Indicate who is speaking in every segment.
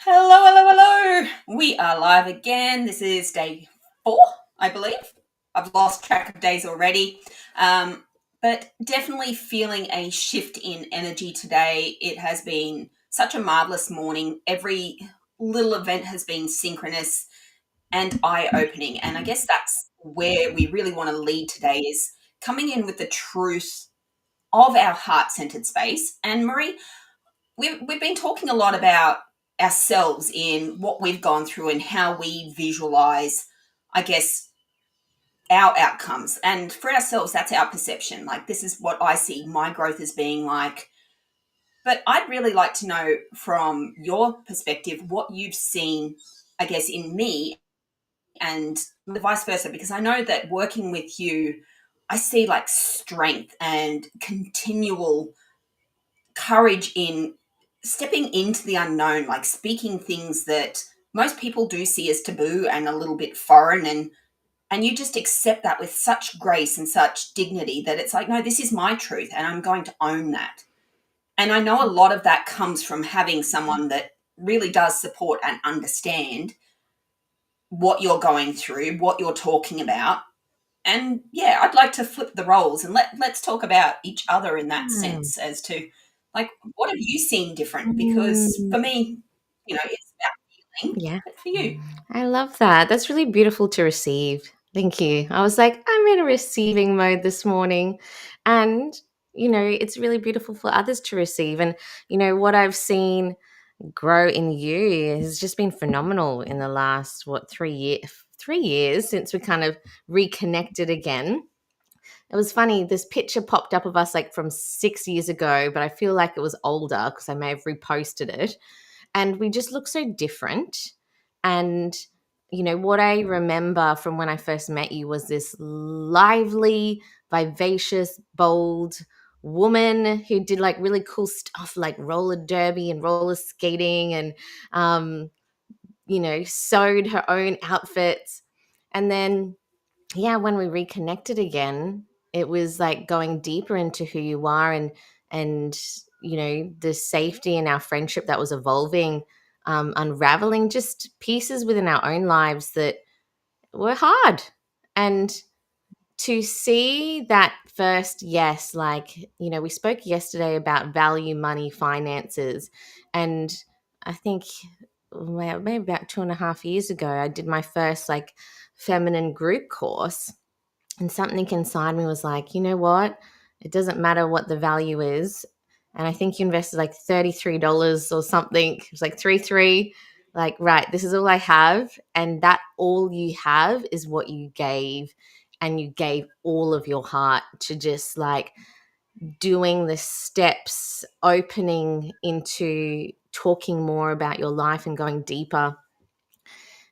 Speaker 1: Hello, hello, hello. We are live again. This is day 4, I believe. I've lost track of days already. But definitely feeling a shift in energy today. It has been such a marvelous morning. Every little event has been synchronous and eye-opening. And I guess that's where we really want to lead today, is coming in with the truth of our heart-centered space. And Marie, we've been talking a lot about ourselves in what we've gone through and how we visualize, I guess, our outcomes. And for ourselves, that's our perception. Like, this is what I see my growth as being like. But I'd really like to know from your perspective what you've seen, I guess, in me and the vice versa, because I know that working with you, I see like strength and continual courage in stepping into the unknown, like speaking things that most people do see as taboo and a little bit foreign, and you just accept that with such grace and such dignity that it's like, no, this is my truth and I'm going to own that. And I know a lot of that comes from having someone that really does support and understand what you're going through, what you're talking about. And yeah, I'd like to flip the roles and let's talk about each other in that sense, as to like, what have you seen different? Because for me, it's about feeling,
Speaker 2: Yeah,
Speaker 1: but for you.
Speaker 2: I love that. That's really beautiful to receive. Thank you. I was like, I'm in a receiving mode this morning. And, it's really beautiful for others to receive. And, what I've seen grow in you has just been phenomenal in the last, 3 years since we kind of reconnected again. It was funny, this picture popped up of us like from 6 years ago, but I feel like it was older because I may have reposted it. And we just look so different. And what I remember from when I first met you was this lively, vivacious, bold woman who did like really cool stuff like roller derby and roller skating, and sewed her own outfits. And then, yeah, when we reconnected again, it was like going deeper into who you are, and the safety in our friendship that was evolving, unraveling just pieces within our own lives that were hard. And to see that first, yes, like, we spoke yesterday about value, money, finances. And I think, well, maybe about 2.5 years ago, I did my first like feminine group course, and something inside me was like, you know what? It doesn't matter what the value is. And I think you invested like $33 or something. It was like 3 3. Like, right, this is all I have. And that all you have is what you gave. And you gave all of your heart to just like doing the steps, opening into talking more about your life and going deeper.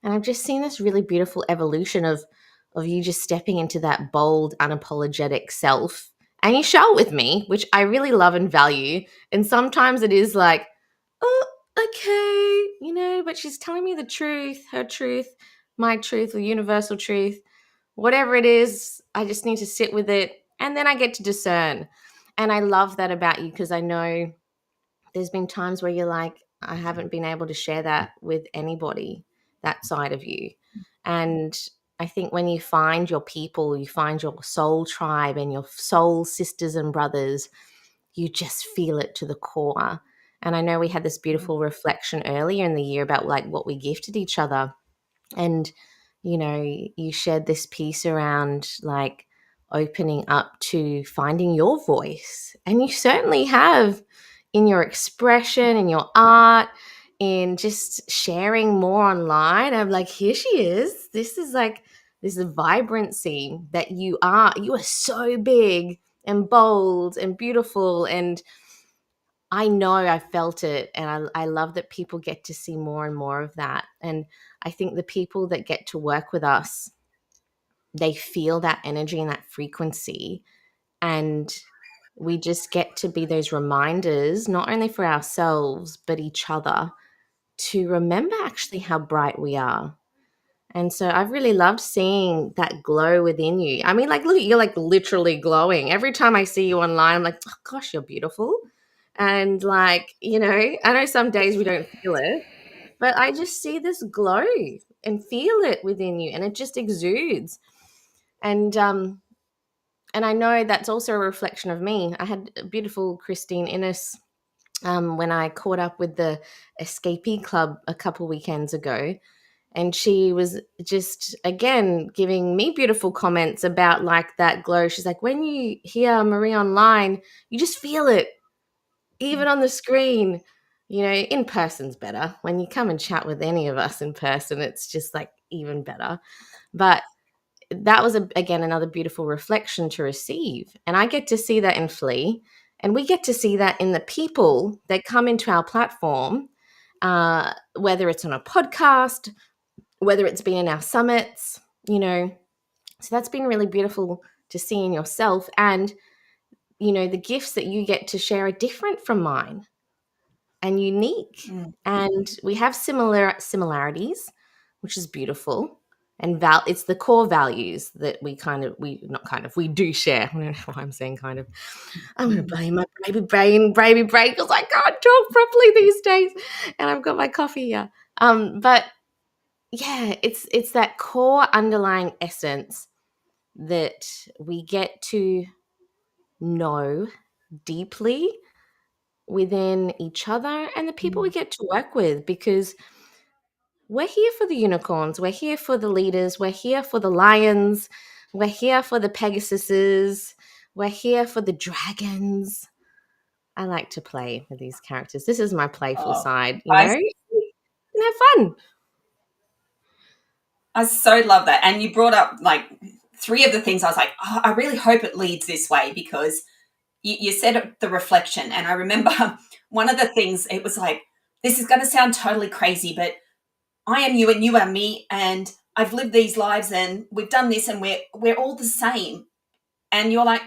Speaker 2: And I've just seen this really beautiful evolution of you just stepping into that bold, unapologetic self. And you show it with me, which I really love and value. And sometimes it is like, oh, okay, but she's telling me the truth, her truth, my truth, or universal truth. Whatever it is, I just need to sit with it. And then I get to discern. And I love that about you, because I know there's been times where you're like, I haven't been able to share that with anybody, that side of you. And I think when you find your people, you find your soul tribe and your soul sisters and brothers, you just feel it to the core. And I know we had this beautiful reflection earlier in the year about like what we gifted each other. And you know, you shared this piece around like opening up to finding your voice. And you certainly have in your expression, in your art, in just sharing more online. I'm like, here she is. This is like this vibrancy that you are. You are so big and bold and beautiful. And I know I felt it. And I love that people get to see more and more of that. And I think the people that get to work with us, they feel that energy and that frequency. And we just get to be those reminders, not only for ourselves, but each other, to remember actually how bright we are. And so I've really loved seeing that glow within you. I mean, like, look, you're like literally glowing. Every time I see you online, I'm like, oh gosh, you're beautiful. And like, you know, I know some days we don't feel it, but I just see this glow and feel it within you, and it just exudes. And I know that's also a reflection of me. I had a beautiful Christine Innes when I caught up with the Escapee Club a couple weekends ago. And she was just, again, giving me beautiful comments about like that glow. She's like, when you hear Marie online, you just feel it, even on the screen. You know, in person's better. When you come and chat with any of us in person, it's just like even better. But that was again another beautiful reflection to receive, and I get to see that in Flea, and we get to see that in the people that come into our platform, whether it's on a podcast, whether it's been in our summits, you know. So that's been really beautiful to see in yourself, and you know the gifts that you get to share are different from mine and unique,
Speaker 1: Mm.
Speaker 2: and we have similarities, which is beautiful. And it's the core values that we do share. I don't know why I'm saying kind of. I'm gonna blame my baby brain, because I can't talk properly these days, and I've got my coffee here. But yeah, it's that core underlying essence that we get to know deeply within each other and the people we
Speaker 1: Mm.
Speaker 2: get to work with, because we're here for the unicorns, we're here for the leaders, we're here for the lions, we're here for the Pegasuses, we're here for the dragons. I like to play with these characters. This is my playful
Speaker 1: Oh,
Speaker 2: side, you
Speaker 1: I
Speaker 2: know, and have fun.
Speaker 1: I so love that. And you brought up like three of the things I was like, oh, I really hope it leads this way because you said the reflection. And I remember one of the things, it was like, this is going to sound totally crazy, but I am you and you are me. And I've lived these lives and we've done this and we're all the same. And you're like,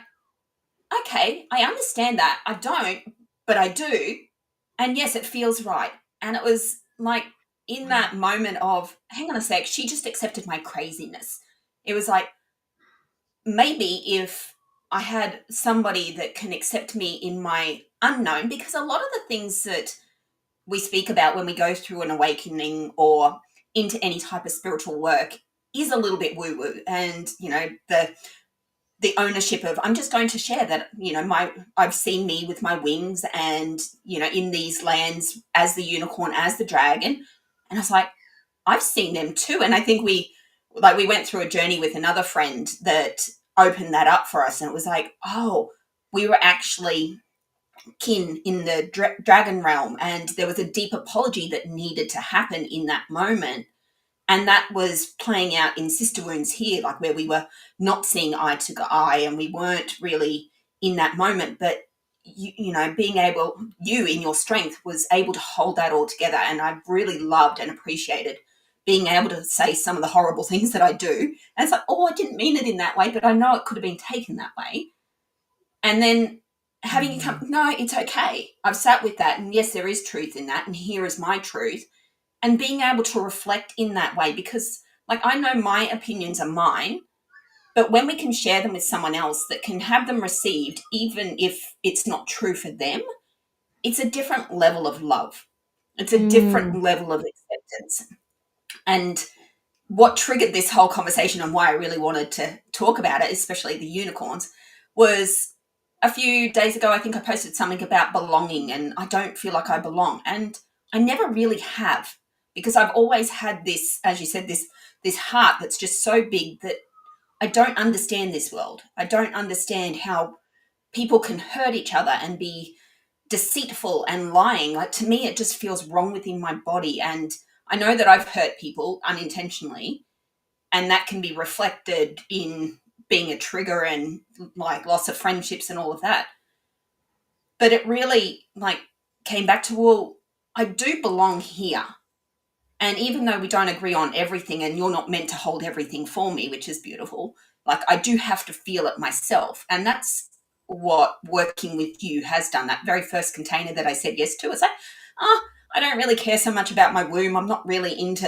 Speaker 1: okay, I understand that. I don't, but I do. And yes, it feels right. And it was like in that moment of, hang on a sec, she just accepted my craziness. It was like, maybe if I had somebody that can accept me in my unknown, because a lot of the things that we speak about when we go through an awakening or into any type of spiritual work is a little bit woo woo. And, you know, the ownership of, I'm just going to share that, you know, I've seen me with my wings and, you know, in these lands as the unicorn, as the dragon. And I was like, I've seen them too. And I think we went through a journey with another friend that opened that up for us. And it was like, oh, we were actually kin in the dragon realm. And there was a deep apology that needed to happen in that moment. And that was playing out in sister wounds here, like where we were not seeing eye to eye and we weren't really in that moment. But you know, being able, you in your strength was able to hold that all together. And I really loved and appreciated being able to say some of the horrible things that I do. And it's like, oh, I didn't mean it in that way, but I know it could have been taken that way. And then having you come, no, it's okay. I've sat with that. And yes, there is truth in that. And here is my truth, and being able to reflect in that way, because like I know my opinions are mine, but when we can share them with someone else that can have them received, even if it's not true for them, it's a different level of love. It's a different
Speaker 2: Mm,
Speaker 1: level of acceptance. And what triggered this whole conversation and why I really wanted to talk about it, especially the unicorns, was a few days ago, I think I posted something about belonging and I don't feel like I belong. And I never really have, because I've always had this, as you said, this heart that's just so big that I don't understand this world. I don't understand how people can hurt each other and be deceitful and lying. Like, to me, it just feels wrong within my body. And I know that I've hurt people unintentionally, and that can be reflected in being a trigger and like loss of friendships and all of that. But it really like came back to, well, I do belong here. And even though we don't agree on everything and you're not meant to hold everything for me, which is beautiful, like I do have to feel it myself. And that's what working with you has done. That very first container that I said yes to, it's like, oh, I don't really care so much about my womb. I'm not really into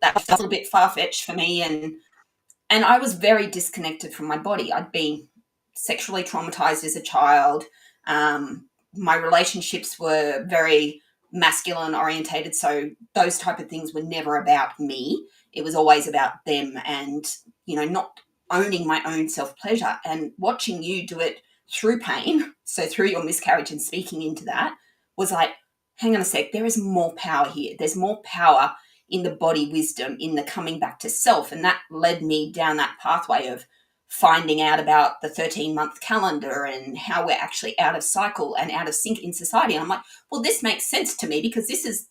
Speaker 1: that. It's a little bit far-fetched for me. And I was very disconnected from my body. I'd been sexually traumatized as a child. My relationships were very masculine orientated, so those type of things were never about me. It was always about them, and not owning my own self-pleasure. And watching you do it through pain, so through your miscarriage and speaking into that, was like, hang on a sec, there is more power here. There's more power in the body wisdom, in the coming back to self. And that led me down that pathway of finding out about the 13-month calendar and how we're actually out of cycle and out of sync in society. And I'm like, well, this makes sense to me, because this is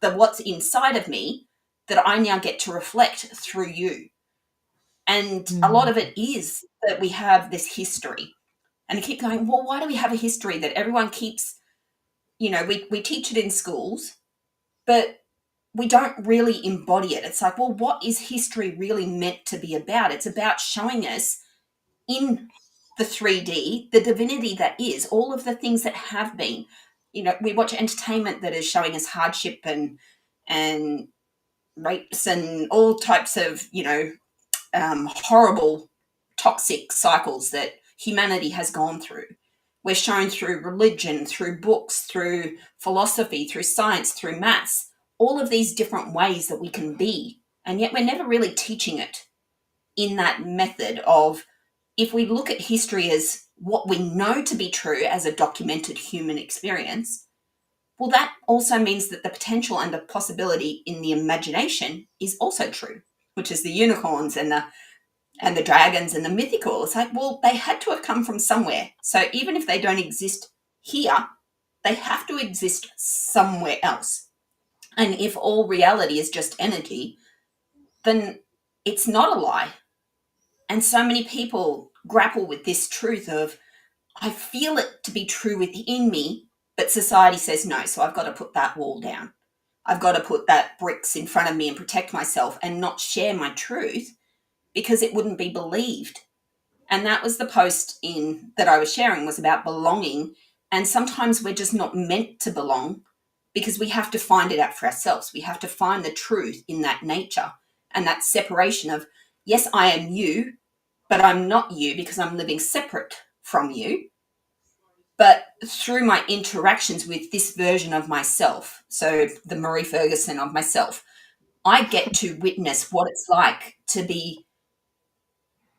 Speaker 1: the what's inside of me that I now get to reflect through you. And a lot of it is that we have this history. And I keep going, well, why do we have a history that everyone keeps, we teach it in schools, but we don't really embody it. It's like, well, what is history really meant to be about? It's about showing us in the 3D the divinity that is, all of the things that have been. We watch entertainment that is showing us hardship and rapes and all types of, horrible, toxic cycles that humanity has gone through. We're shown through religion, through books, through philosophy, through science, through maths, all of these different ways that we can be. And yet we're never really teaching it in that method of, if we look at history as what we know to be true as a documented human experience, well, that also means that the potential and the possibility in the imagination is also true, which is the unicorns and the dragons and the mythical. It's like, well, they had to have come from somewhere. So even if they don't exist here, they have to exist somewhere else. And if all reality is just energy, then it's not a lie. And so many people grapple with this truth of, I feel it to be true within me, but society says no. So I've got to put that wall down. I've got to put that bricks in front of me and protect myself and not share my truth, because it wouldn't be believed. And that was the post in that I was sharing, was about belonging. And sometimes we're just not meant to belong, because we have to find it out for ourselves. We have to find the truth in that nature and that separation of, yes, I am you, but I'm not you because I'm living separate from you. But through my interactions with this version of myself, so the Marie Ferguson of myself, I get to witness what it's like to be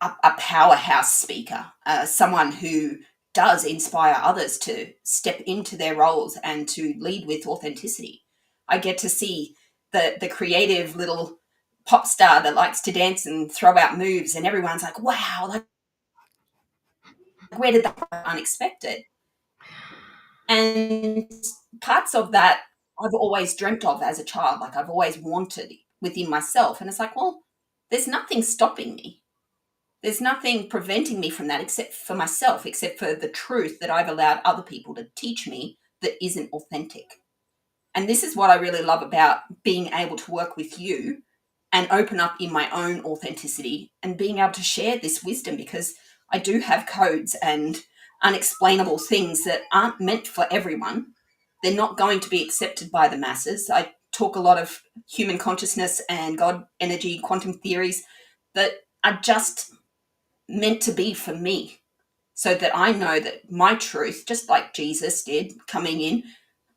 Speaker 1: a powerhouse speaker, someone who does inspire others to step into their roles and to lead with authenticity. I get to see the creative little pop star that likes to dance and throw out moves, and everyone's like, wow, like, where did that come unexpected? And parts of that I've always dreamt of as a child, like I've always wanted within myself. And it's like, well, there's nothing stopping me. There's nothing preventing me from that except for myself, except for the truth that I've allowed other people to teach me that isn't authentic. And this is what I really love about being able to work with you and open up in my own authenticity and being able to share this wisdom, because I do have codes and unexplainable things that aren't meant for everyone. They're not going to be accepted by the masses. I talk a lot of human consciousness and God energy, quantum theories that are just meant to be for me, so that I know that my truth, just like Jesus did coming in,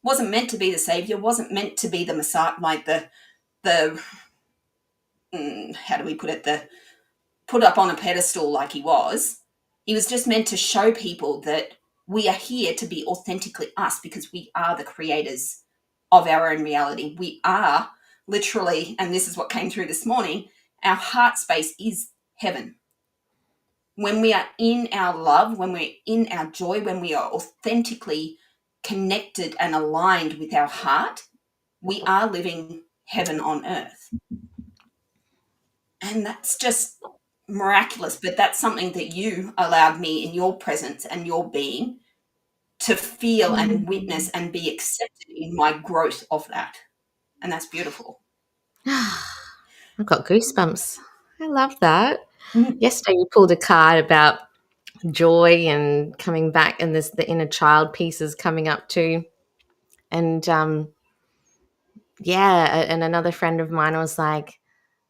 Speaker 1: wasn't meant to be the savior, wasn't meant to be the Messiah, like the how do we put it, the put up on a pedestal like he was. He was just meant to show people that we are here to be authentically us, because we are the creators of our own reality. We are literally, and this is what came through this morning, our heart space is heaven. When we are in our love, when we're in our joy, when we are authentically connected and aligned with our heart, we are living heaven on earth. And that's just miraculous. But that's something that you allowed me in your presence and your being to feel and witness and be accepted in my growth of that. And that's beautiful.
Speaker 2: I've got goosebumps. I love that.
Speaker 1: Mm.
Speaker 2: Yesterday, you pulled a card about joy and coming back, and this the inner child piece is coming up too. And yeah, and another friend of mine was like,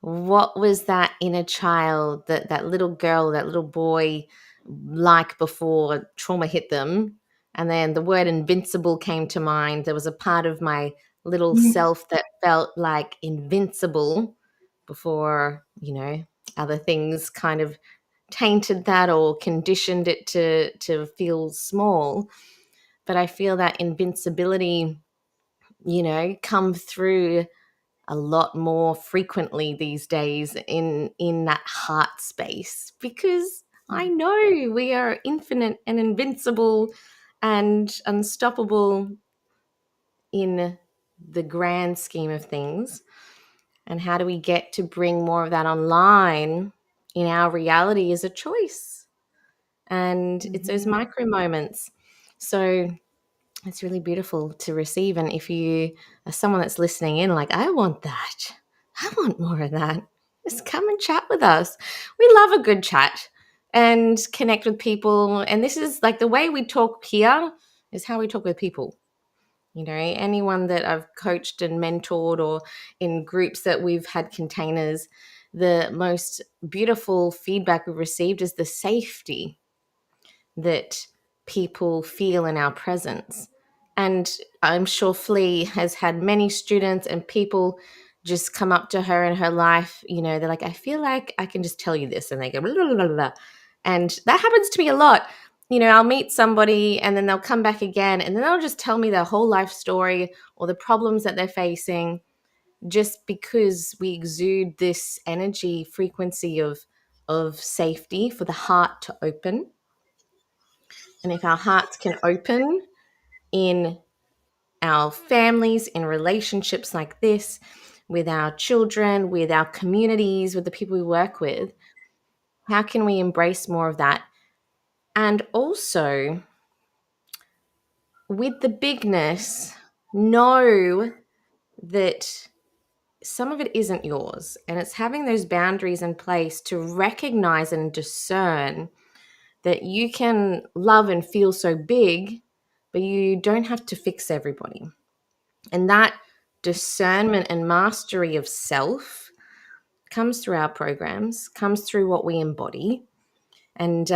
Speaker 2: what was that inner child, that little girl, that little boy like before trauma hit them? And then the word invincible came to mind. There was a part of my little self that felt like invincible before, other things kind of tainted that or conditioned it to feel small. But I feel that invincibility, come through a lot more frequently these days in that heart space, because I know we are infinite and invincible and unstoppable in the grand scheme of things. And how do we get to bring more of that online in our reality is a choice. And it's those micro moments. So it's really beautiful to receive. And if you are someone that's listening in, like, I want that, I want more of that, just come and chat with us. We love a good chat and connect with people. And this is like the way we talk here is how we talk with people. Anyone that I've coached and mentored, or in groups that we've had containers, the most beautiful feedback we've received is the safety that people feel in our presence. And I'm sure Flea has had many students and people just come up to her in her life. They're like, I feel like I can just tell you this. And they go, blah, blah, blah, blah. And that happens to me a lot. I'll meet somebody and then they'll come back again and then they'll just tell me their whole life story or the problems that they're facing, just because we exude this energy frequency of safety for the heart to open. And if our hearts can open in our families, in relationships like this, with our children, with our communities, with the people we work with, how can we embrace more of that? And also, with the bigness, know that some of it isn't yours. And it's having those boundaries in place to recognize and discern that you can love and feel so big, but you don't have to fix everybody. And that discernment and mastery of self comes through our programs, comes through what we embody. And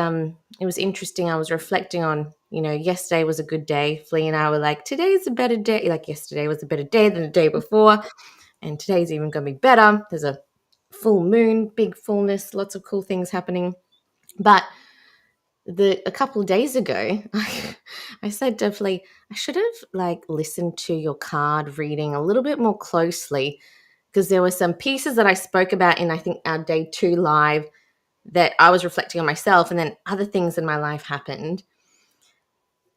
Speaker 2: it was interesting. I was reflecting on, yesterday was a good day. Flea and I were like, today's a better day. Like yesterday was a better day than the day before. And today's even going to be better. There's a full moon, big fullness, lots of cool things happening. But a couple of days ago, I said to Flea, I should have listened to your card reading a little bit more closely, because there were some pieces that I spoke about in, I think, our day 2 live that I was reflecting on myself, and then other things in my life happened.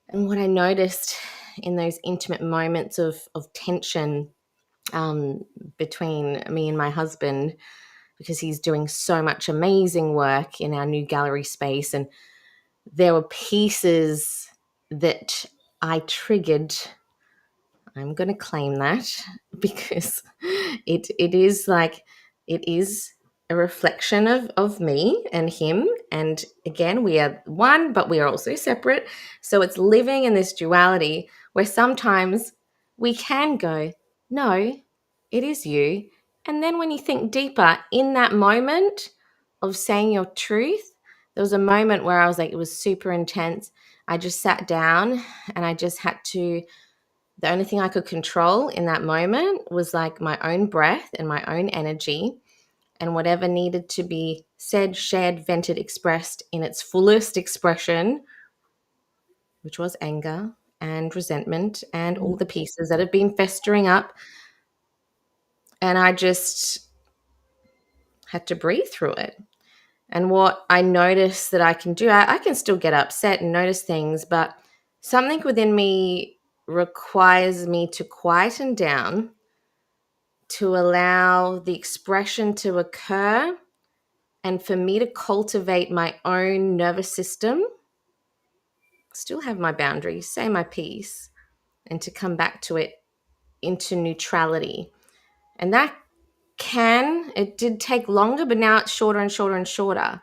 Speaker 2: And what I noticed in those intimate moments of tension between me and my husband, because he's doing so much amazing work in our new gallery space, and there were pieces that I triggered. I'm going to claim that because it is a reflection of me and him. And again, we are one, but we are also separate. So it's living in this duality where sometimes we can go, no, it is you. And then when you think deeper in that moment of saying your truth, there was a moment where I was like, it was super intense. I just sat down and I just had to, the only thing I could control in that moment was like my own breath and my own energy, and whatever needed to be said, shared, vented, expressed in its fullest expression, which was anger and resentment and all the pieces that have been festering up. And I just had to breathe through it. And what I noticed that I can do, I can still get upset and notice things, but something within me requires me to quieten down, to allow the expression to occur, and for me to cultivate my own nervous system, still have my boundaries, say my piece, and to come back to it into neutrality. And it did take longer, but now it's shorter and shorter and shorter.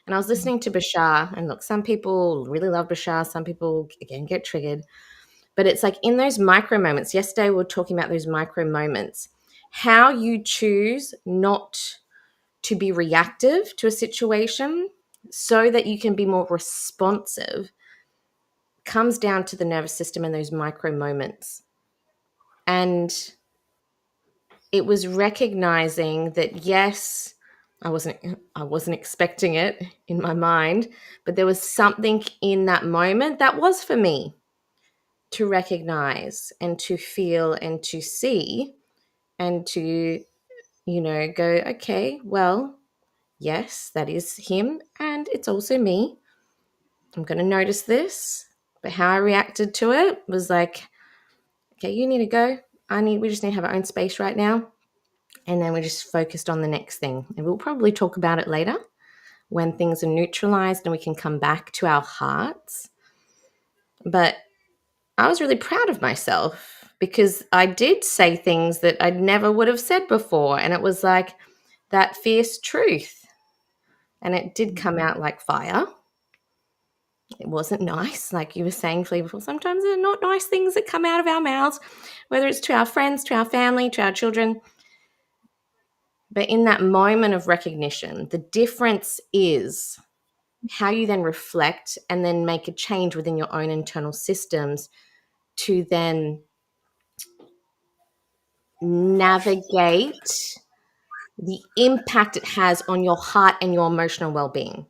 Speaker 2: And I was listening to Bashar, and look, some people really love Bashar, some people, again, get triggered. But it's like in those micro moments, yesterday we were talking about those micro moments, how you choose not to be reactive to a situation so that you can be more responsive comes down to the nervous system in those micro moments. And it was recognizing that, yes, I wasn't expecting it in my mind, but there was something in that moment that was for me to recognize and to feel and to see, and to, go, okay, well, yes, that is him and it's also me. I'm going to notice this. But how I reacted to it was like, okay, you need to go. We just need to have our own space right now. And then we just focused on the next thing. And we'll probably talk about it later when things are neutralized and we can come back to our hearts. But I was really proud of myself because I did say things that I never would have said before. And it was like that fierce truth. And it did come out like fire. It wasn't nice, like you were saying, Flea, before. Sometimes there are not nice things that come out of our mouths, whether it's to our friends, to our family, to our children. But in that moment of recognition, the difference is how you then reflect and then make a change within your own internal systems to then navigate the impact it has on your heart and your emotional well-being.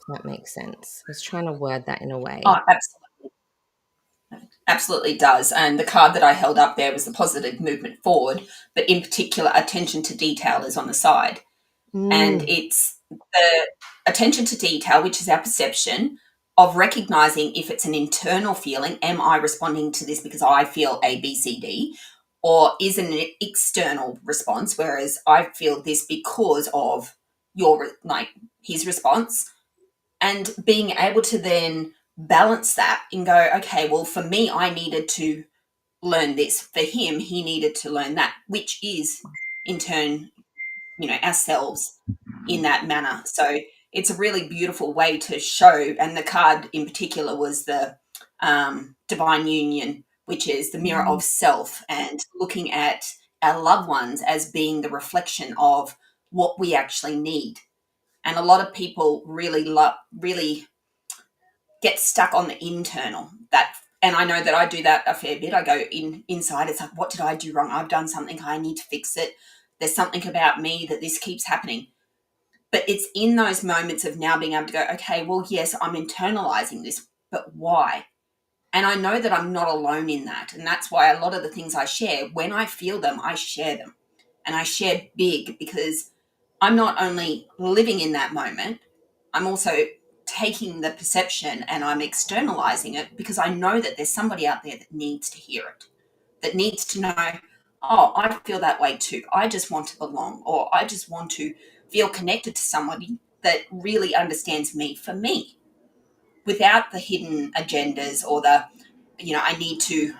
Speaker 2: If that makes sense. I was trying to word that in a way.
Speaker 1: Oh, absolutely. Absolutely does. And the card that I held up there was the positive movement forward, but in particular, attention to detail is on the side. And
Speaker 2: Mm,
Speaker 1: it's the attention to detail, which is our perception of recognizing if it's an internal feeling. Am I responding to this because I feel A, B, C, D? Or is it an external response? Whereas I feel this because of his response, and being able to then balance that and go, okay, well, for me, I needed to learn this. For him, he needed to learn that, which is in turn, ourselves in that manner. So it's a really beautiful way to show. And the card in particular was the divine union, which is the mirror of self, and looking at our loved ones as being the reflection of what we actually need. And a lot of people really get stuck on the internal. And I know that I do that a fair bit. I go inside. It's like, what did I do wrong? I've done something. I need to fix it. There's something about me that this keeps happening. But it's in those moments of now being able to go, okay, well, yes, I'm internalizing this, but why? And I know that I'm not alone in that. And that's why a lot of the things I share, when I feel them, I share them. And I share big because I'm not only living in that moment, I'm also taking the perception and I'm externalizing it because I know that there's somebody out there that needs to hear it, that needs to know, oh, I feel that way too. I just want to belong, or I just want to feel connected to somebody that really understands me for me without the hidden agendas or I need to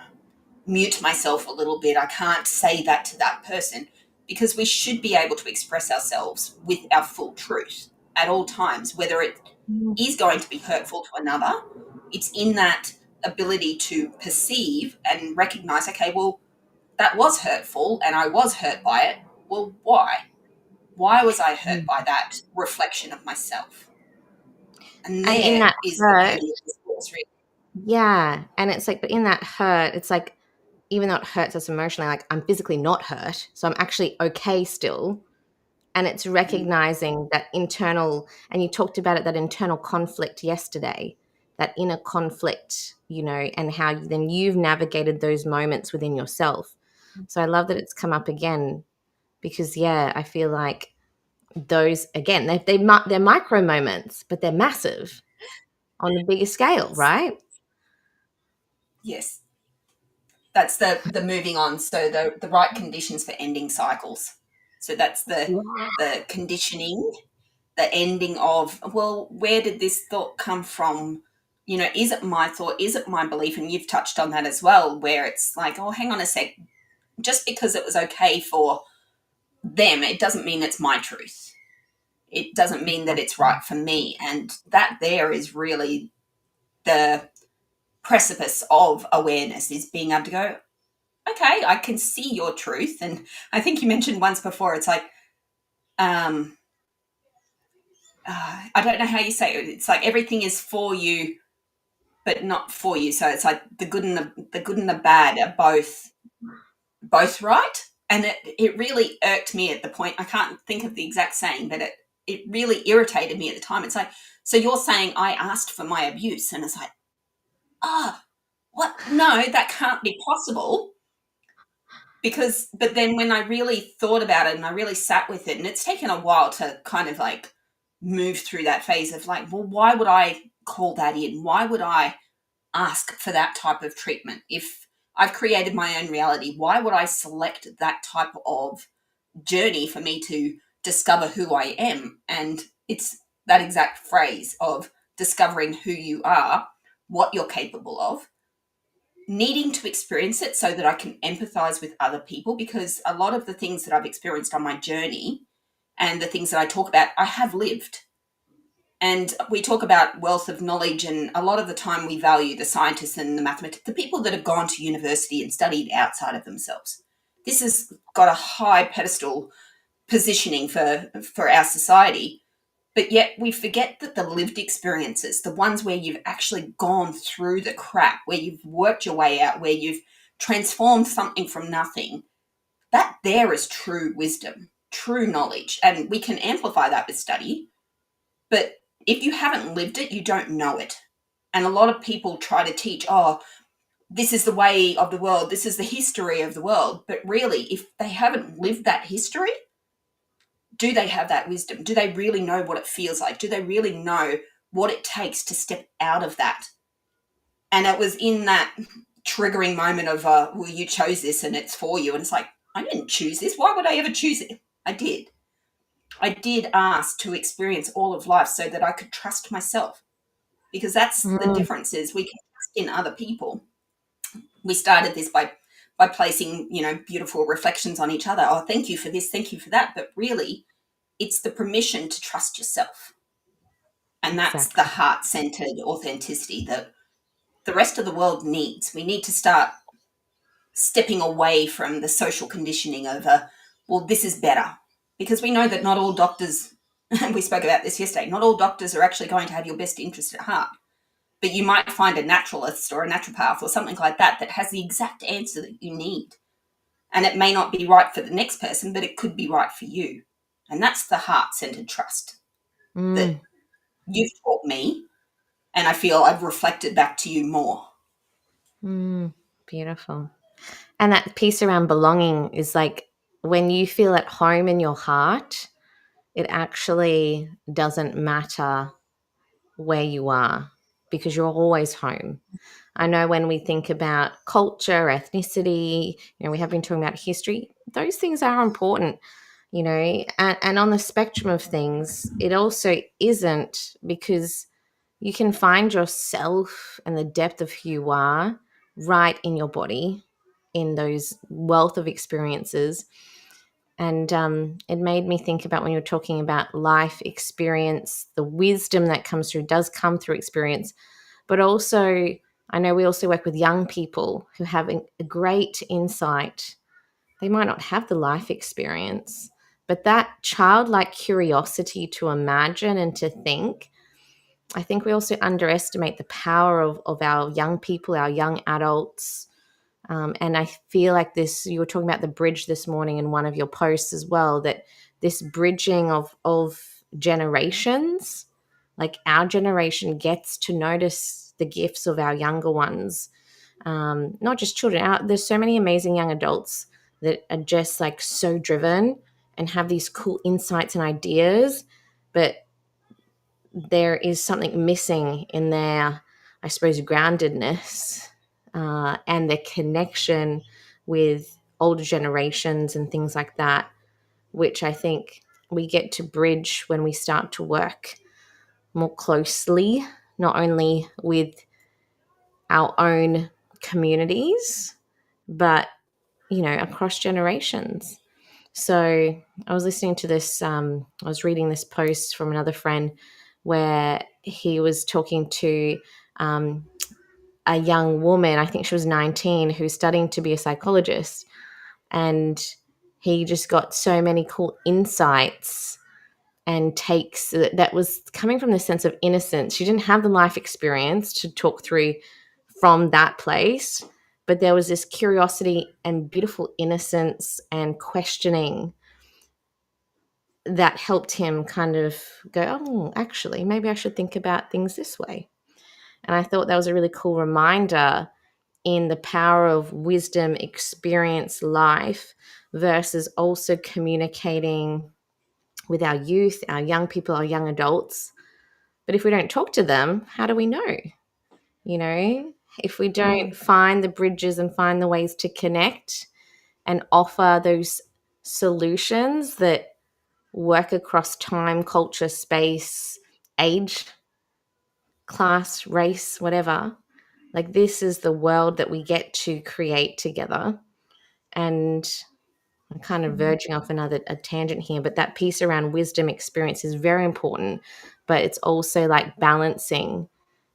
Speaker 1: mute myself a little bit. I can't say that to that person, because we should be able to express ourselves with our full truth at all times, whether it is going to be hurtful to another. It's in that ability to perceive and recognize, okay, well, that was hurtful and I was hurt by it. Well, why? Why was I hurt by that reflection of myself? And
Speaker 2: and in
Speaker 1: there
Speaker 2: that
Speaker 1: is the
Speaker 2: hurt,
Speaker 1: beauty of this course, really.
Speaker 2: yeah, and it's like, but in that hurt, it's like, even though it hurts us emotionally, like I'm physically not hurt, so I'm actually okay still. And it's
Speaker 1: Mm.
Speaker 2: recognizing that internal, and you talked about it, that internal conflict yesterday, that inner conflict, and how then you've navigated those moments within yourself. So I love that it's come up again because, yeah, I feel like those, again, they're micro moments, but they're massive on the bigger scale,
Speaker 1: Yes.
Speaker 2: right?
Speaker 1: Yes. That's the moving on. So the right conditions for ending cycles. So that's the conditioning, the ending of, well, where did this thought come from? Is it my thought? Is it my belief? And you've touched on that as well, where it's like, oh, hang on a sec. Just because it was okay for them, it doesn't mean it's my truth. It doesn't mean that it's right for me. And that there is really the precipice of awareness, is being able to go, okay, I can see your truth. And I think you mentioned once before, it's like, um, I don't know how you say it. It's like everything is for you, but not for you. So it's like the good and the bad are both right. And it really irked me at the point. I can't think of the exact saying, but it really irritated me at the time. It's like, so you're saying I asked for my abuse, and it's like, ah, what? No, that can't be possible. But then when I really thought about it and I really sat with it, and it's taken a while to kind of like move through that phase of like, well, why would I call that in? Why would I ask for that type of treatment? If I've created my own reality, why would I select that type of journey for me to discover who I am? And it's that exact phrase of discovering who you are, what you're capable of, needing to experience it so that I can empathize with other people, because a lot of the things that I've experienced on my journey and the things that I talk about, I have lived. And we talk about wealth of knowledge, and a lot of the time we value the scientists and the mathematicians, the people that have gone to university and studied outside of themselves. This has got a high pedestal positioning for our society, but yet we forget that the lived experiences, the ones where you've actually gone through the crap, where you've worked your way out, where you've transformed something from nothing, that there is true wisdom, true knowledge. And we can amplify that with study, but if you haven't lived it, you don't know it. And a lot of people try to teach, oh, this is the way of the world, this is the history of the world. But really, if they haven't lived that history, do they have that wisdom? Do they really know what it feels like? Do they really know what it takes to step out of that? And it was in that triggering moment of, well, you chose this and it's for you. And it's like, I didn't choose this. Why would I ever choose it? I did. I did ask to experience all of life so that I could trust myself, because that's the
Speaker 2: Mm,
Speaker 1: difference, is we can trust in other people. We started this by placing, beautiful reflections on each other. Oh, thank you for this, thank you for that. But really, it's the permission to trust yourself. And that's the
Speaker 2: exactly.
Speaker 1: heart-centered authenticity that the rest of the world needs. We need to start stepping away from the social conditioning of, well, this is better. Because we know that not all doctors, and we spoke about this yesterday, not all doctors are actually going to have your best interest at heart. But you might find a naturalist or a naturopath or something like that that has the exact answer that you need. And it may not be right for the next person, but it could be right for you. And that's the heart-centered trust that
Speaker 2: Mm,
Speaker 1: you've taught me, and I feel I've reflected back to you more.
Speaker 2: beautiful. And that piece around belonging is like when you feel at home in your heart, it actually doesn't matter where you are because you're always home. I know when we think about culture, ethnicity, we have been talking about history, those things are important, and on the spectrum of things, it also isn't, because you can find yourself and the depth of who you are right in your body, in those wealth of experiences. And it made me think about when you're talking about life experience, the wisdom that comes through does come through experience. But also, I know we also work with young people who have a great insight. They might not have the life experience, but that childlike curiosity to imagine and to think, I think we also underestimate the power of our young people, our young adults. And I feel like this, you were talking about the bridge this morning in one of your posts as well, that this bridging of generations, like our generation gets to notice the gifts of our younger ones, not just children. There's so many amazing young adults that are just like so driven and have these cool insights and ideas, but there is something missing in their, I suppose, groundedness and their connection with older generations and things like that, which I think we get to bridge when we start to work more closely, not only with our own communities, but, across generations. So I was listening to this, I was reading this post from another friend where he was talking to um, a young woman, I think she was 19, who's studying to be a psychologist. And he just got so many cool insights and takes that was coming from the sense of innocence. She didn't have the life experience to talk through from that place, but there was this curiosity and beautiful innocence and questioning that helped him kind of go, oh, actually, maybe I should think about things this way. And I thought that was a really cool reminder in the power of wisdom, experience, life, versus also communicating with our youth, our young people, our young adults. But if we don't talk to them, how do we know? You know, if we don't find the bridges and find the ways to connect and offer those solutions that work across time, culture, space, age, class, race, whatever, like this is the world that we get to create together. And I'm kind of verging off another a tangent here, but that piece around wisdom experience is very important. But it's also like balancing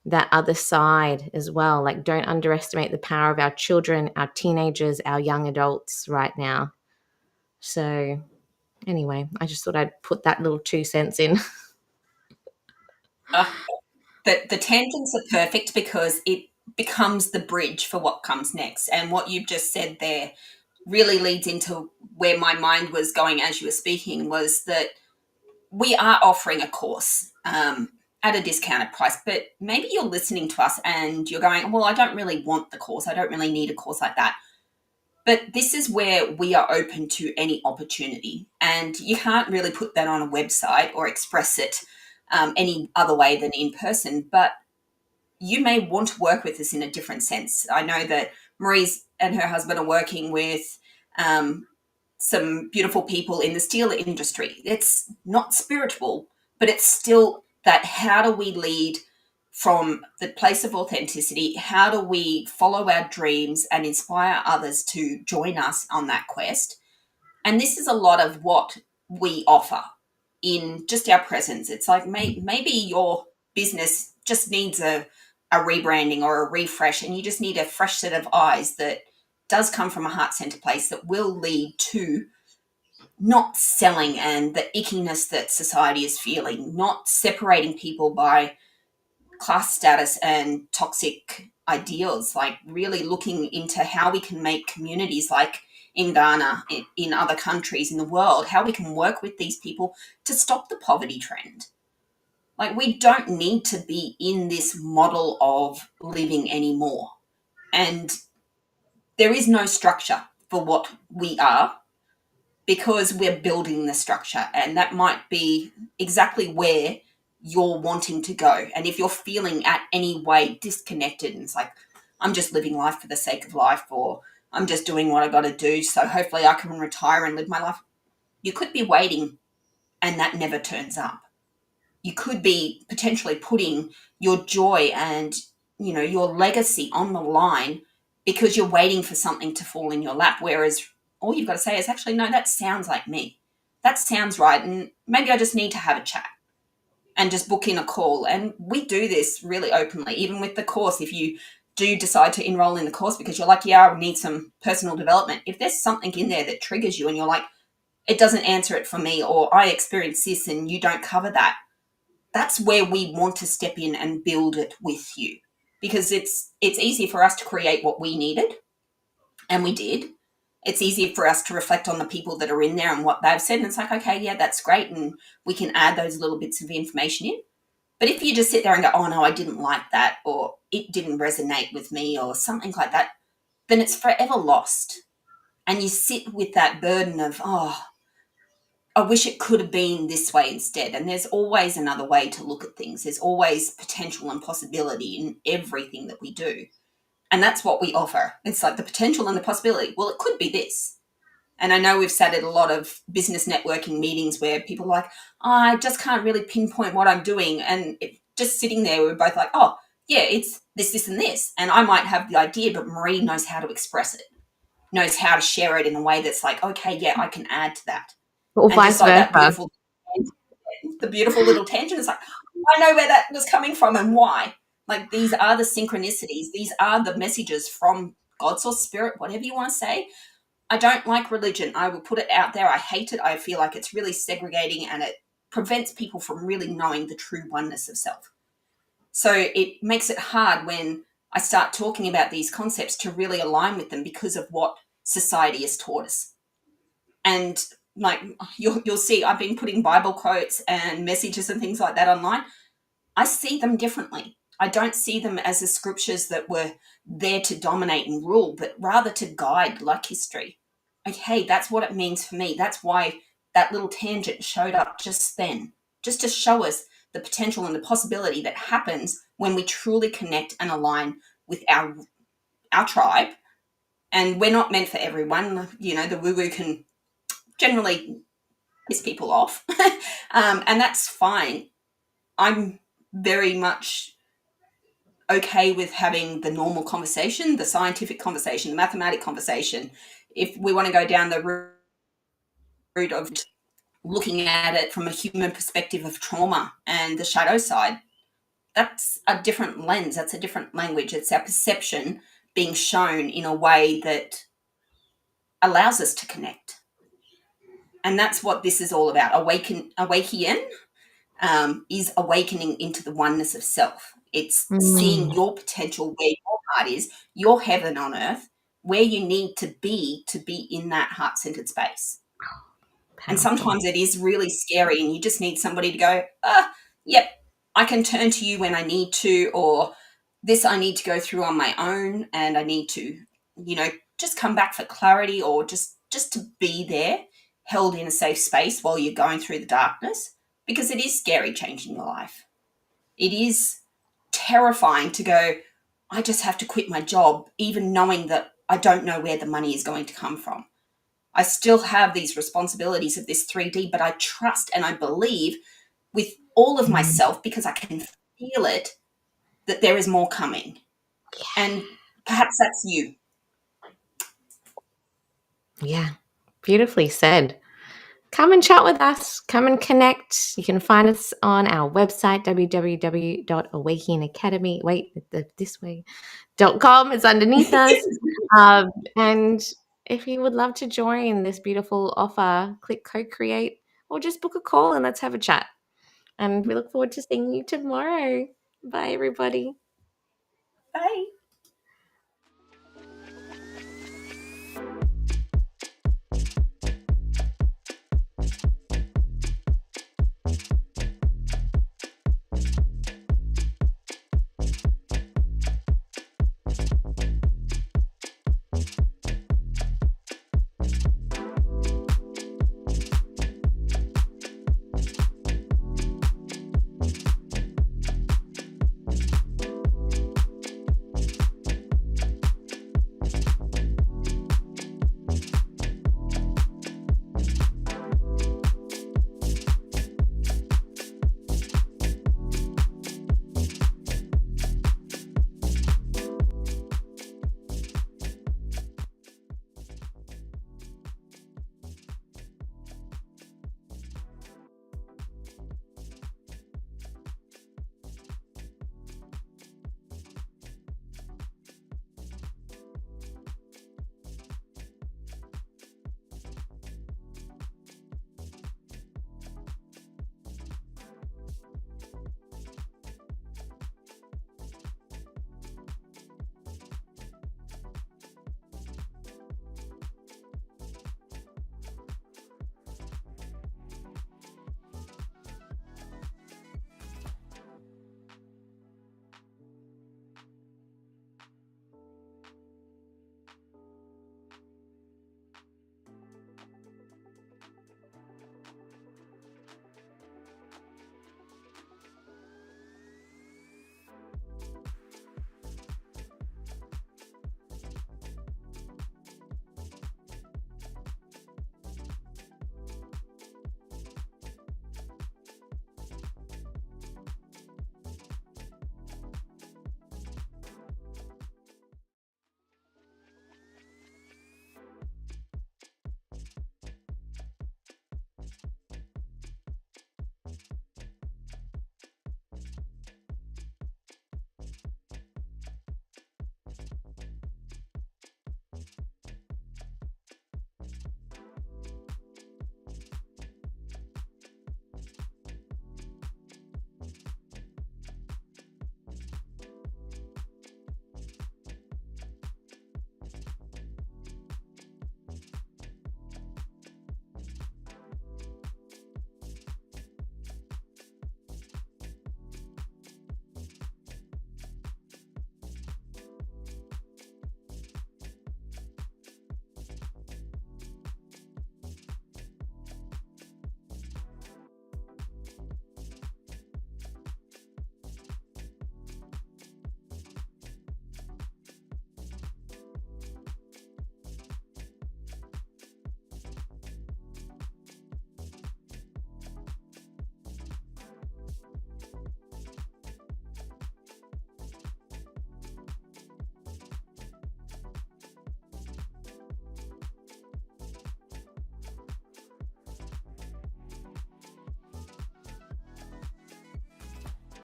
Speaker 2: that other side as well. Like, don't underestimate the power of our children, our teenagers, our young adults right now. So, anyway, I just thought I'd put that little 2 cents in.
Speaker 1: Uh, the tangents are perfect because it becomes the bridge for what comes next. And what you've just said there really leads into where my mind was going as you were speaking, was that we are offering a course at a discounted price, but maybe you're listening to us and you're going, well, I don't really want the course. I don't really need a course like that. But this is where we are open to any opportunity. And you can't really put that on a website or express it any other way than in person. But you may want to work with us in a different sense. I know that Marie's and her husband are working with some beautiful people in the steel industry. It's not spiritual, but it's still that, how do we lead from the place of authenticity? How do we follow our dreams and inspire others to join us on that quest? And this is a lot of what we offer in just our presence. It's like maybe your business just needs a rebranding or a refresh, and you just need a fresh set of eyes that does come from a heart center place that will lead to not selling and the ickiness that society is feeling, not separating people by class status and toxic ideals, like really looking into how we can make communities like in Ghana, in other countries in the world, how we can work with these people to stop the poverty trend. Like, we don't need to be in this model of living anymore. And there is no structure for what we are, because we're building the structure, and that might be exactly where you're wanting to go. And if you're feeling at any way disconnected and it's like, I'm just living life for the sake of life, or I'm just doing what I got to do so hopefully I can retire and live my life, you could be waiting and that never turns up. You could be potentially putting your joy and, your legacy on the line because you're waiting for something to fall in your lap, whereas all you've got to say is, actually, no, that sounds like me, that sounds right, and maybe I just need to have a chat and just book in a call. And we do this really openly, even with the course. If you do decide to enroll in the course because you're like, yeah, I need some personal development, if there's something in there that triggers you and you're like, it doesn't answer it for me, or I experience this and you don't cover that, that's where we want to step in and build it with you, because it's easy for us to create what we needed, and we did. It's easier for us to reflect on the people that are in there and what they've said, and it's like, okay, yeah, that's great, and we can add those little bits of information in. But if you just sit there and go, oh no, I didn't like that, or it didn't resonate with me, or something like that, then it's forever lost. and you sit with that burden of, oh, I wish it could have been this way instead. And there's always another way to look at things. There's always potential and possibility in everything that we do. And that's what we offer. It's like the potential and the possibility. Well, it could be this. And I know we've sat at a lot of business networking meetings where people are like, oh, I just can't really pinpoint what I'm doing. And just sitting there, we're both like, oh, yeah, it's this, this, and this. And I might have the idea, but Marie knows how to express it, knows how to share it in a way that's like, okay, yeah, I can add to that.
Speaker 2: Or
Speaker 1: And just
Speaker 2: vice
Speaker 1: like that
Speaker 2: versa.
Speaker 1: beautiful, the beautiful little tangent, it's like, I know where that was coming from and why. Like, these are the synchronicities. These are the messages from God or spirit, whatever you want to say. I don't like religion. I will put it out there. I hate it. I feel like it's really segregating and it prevents people from really knowing the true oneness of self. So it makes it hard when I start talking about these concepts to really align with them because of what society has taught us. And like you'll see, I've been putting Bible quotes and messages and things like that online. I see them differently. I don't see them as the scriptures that were there to dominate and rule, but rather to guide, like history. Like, hey, that's what it means for me. That's why that little tangent showed up just then, just to show us the potential and the possibility that happens when we truly connect and align with our tribe. And we're not meant for everyone. The woo-woo can generally piss people off, and that's fine. I'm very much okay with having the normal conversation, the scientific conversation, the mathematic conversation. If we want to go down the route of looking at it from a human perspective of trauma and the shadow side, that's a different lens. That's a different language. It's our perception being shown in a way that allows us to connect. And that's what this is all about. Awæcnian is awakening into the oneness of self. It's seeing
Speaker 2: Mm,
Speaker 1: your potential where your heart is, your heaven on earth, where you need to be in that heart-centered space. And
Speaker 2: powerful.
Speaker 1: sometimes it is really scary and you just need somebody to go, yep, I can turn to you when I need to, or this I need to go through on my own and I need to, just come back for clarity, or just to be there, held in a safe space while you're going through the darkness, because it is scary changing your life. It is terrifying to go, I just have to quit my job, even knowing that I don't know where the money is going to come from. I still have these responsibilities of this 3D, but I trust and I believe with all of
Speaker 2: Mm,
Speaker 1: myself, because I can feel it, that there is more coming. And perhaps that's you.
Speaker 2: yeah, beautifully said. Come and chat with us. Come and connect. You can find us on our website, www.awakeningacademy. Wait, this way. .com is underneath us. And if you would love to join this beautiful offer, click co-create or just book a call and let's have a chat. And we look forward to seeing you tomorrow. Bye, everybody.
Speaker 1: Bye.